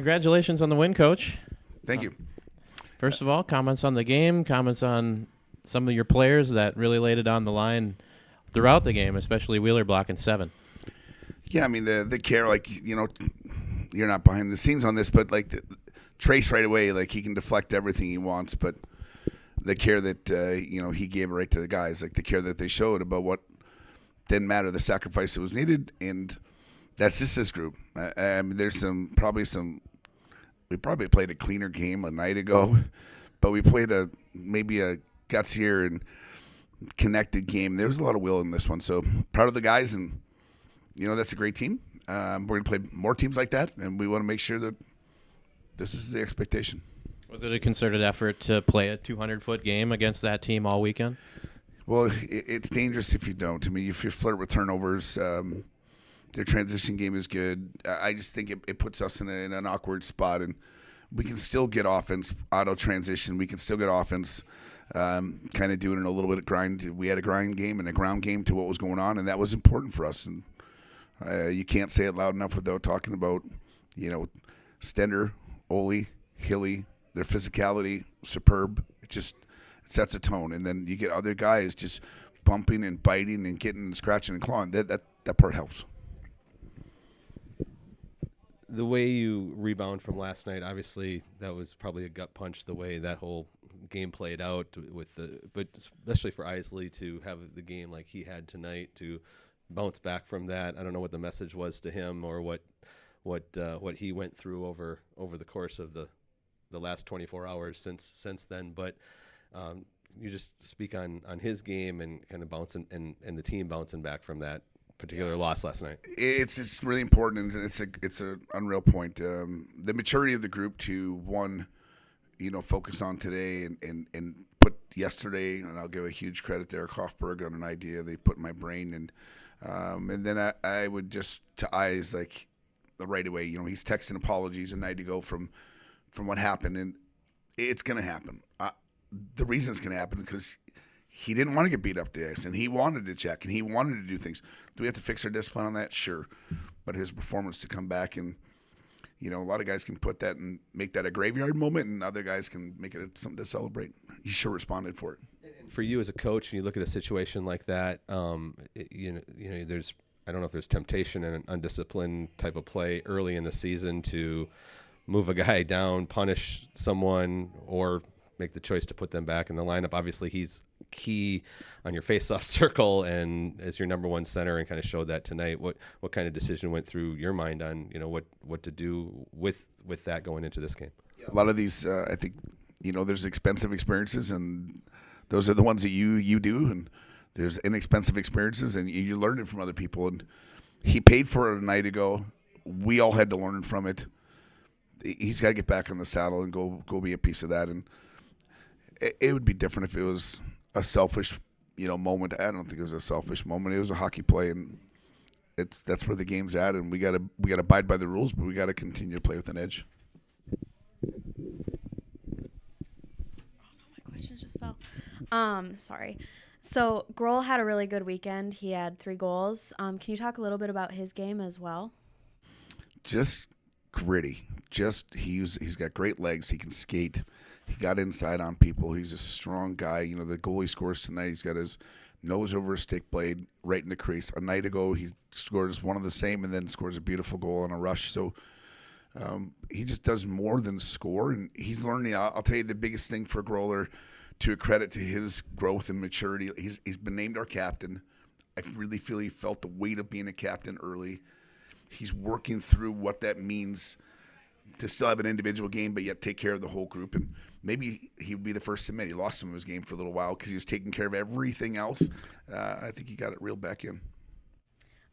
Congratulations on the win, Coach. Thank you. First of all, comments on the game, comments on some of your players that really laid it on the line throughout the game, especially Wheeler blocking 7. Yeah, I mean, the care, you're not behind the scenes on this, but, Trace right away, he can deflect everything he wants, but the care that, he gave right to the guys, the care that they showed about what didn't matter, the sacrifice that was needed, and that's just this group. I mean, there's we probably played a cleaner game a night ago, but we played maybe a gutsier and connected game. There was a lot of will in this one, so proud of the guys, and that's a great team. We're going to play more teams like that, and we want to make sure that this is the expectation. Was it a concerted effort to play a 200-foot game against that team all weekend? Well, it's dangerous if you don't. I mean, if you flirt with turnovers, their transition game is good. I just think it puts us in an awkward spot, and we can still get offense, auto transition. We can still get offense, kind of doing it a little bit of grind. We had a grind game and a ground game to what was going on, and that was important for us. And you can't say it loud enough without talking about, Stender, Ole, Hilly, their physicality, superb. It sets a tone. And then you get other guys just bumping and biting and getting and scratching and clawing. That part helps. The way you rebound from last night, obviously that was probably a gut punch the way that whole game played out but especially for Isley to have the game like he had tonight, to bounce back from that. I don't know what the message was to him or what he went through over the course of the last 24 hours since then, but you just speak on his game and kind of bouncing and the team bouncing back from that particular loss last night. It's really important, and it's an unreal point. The maturity of the group to one, focus on today and put yesterday, and I'll give a huge credit to Eric Hoffberg on an idea they put in my brain, and then I would just to eyes right away. He's texting apologies a night ago from what happened, and it's going to happen. The reason it's going to happen is because he didn't want to get beat up the ice, and he wanted to check, and he wanted to do things. Do we have to fix our discipline on that? Sure. But his performance to come back, and, a lot of guys can put that and make that a graveyard moment, and other guys can make it something to celebrate. He sure responded for it. And for you as a coach, and you look at a situation like that, there's I don't know if there's temptation in an undisciplined type of play early in the season to move a guy down, punish someone, or make the choice to put them back in the lineup. Obviously, he's key on your face-off circle and as your number one center, and kind of showed that tonight. What kind of decision went through your mind on what to do with that going into this game? A lot of these, I think, there's expensive experiences, and those are the ones that you do, and there's inexpensive experiences, and you learn it from other people. And he paid for it a night ago. We all had to learn from it. He's got to get back on the saddle and go be a piece of that. And it would be different if it was a selfish, moment. I don't think it was a selfish moment. It was a hockey play, and that's where the game's at. And we got to abide by the rules, but we got to continue to play with an edge. Oh no, my questions just fell. Sorry. So Grohl had a really good weekend. He had 3 goals. Can you talk a little bit about his game as well? Just gritty. He's got great legs. He can skate. He got inside on people. He's a strong guy. The goalie scores tonight. He's got his nose over a stick blade right in the crease. A night ago, he scores one of the same and then scores a beautiful goal on a rush. So he just does more than score, and he's learning. I'll tell you the biggest thing for Groller, to a credit to his growth and maturity, he's been named our captain. I really feel he felt the weight of being a captain early. He's working through what that means to still have an individual game, but yet take care of the whole group. And maybe he would be the first to admit he lost some of his game for a little while because he was taking care of everything else. I think he got it reeled back in.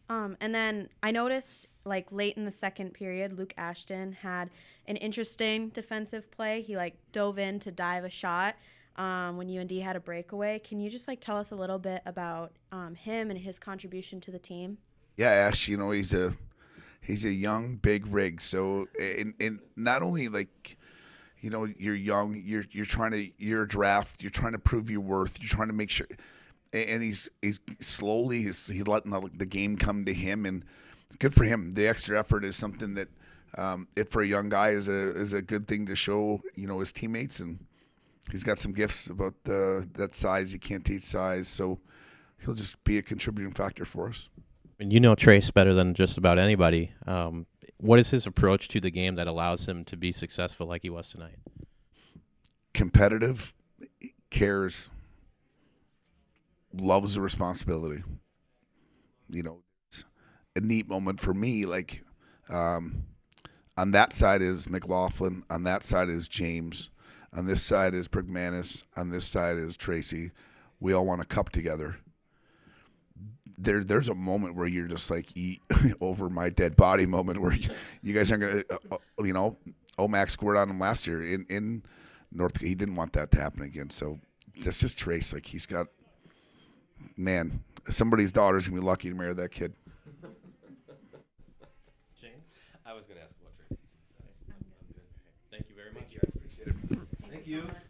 And then I noticed, late in the second period, Luke Ashton had an interesting defensive play. He, dove in to dive a shot when UND had a breakaway. Can you just, tell us a little bit about him and his contribution to the team? Yeah, Ash, he's a young, big rig. So, and not only you're young, you're a draft, you're trying to prove your worth, you're trying to make sure, and he's slowly, he's letting the game come to him, and good for him. The extra effort is something that it for a young guy is a good thing to show, his teammates, and he's got some gifts about that size. You can't teach size, so he'll just be a contributing factor for us. And you know Trace better than just about anybody. What is his approach to the game that allows him to be successful like he was tonight? Competitive, cares, loves the responsibility. It's a neat moment for me. Like, on that side is McLaughlin. On that side is James. On this side is Brigmanis. On this side is Tracy. We all want a cup together. There's a moment where you're just like, eat over my dead body moment where you guys aren't going to, Omac scored on him last year in North. He didn't want that to happen again. So this is Trace. Like, he's got, man, somebody's daughter's going to be lucky to marry that kid. I was going to ask about Tracy. Thank you very much. Thank you.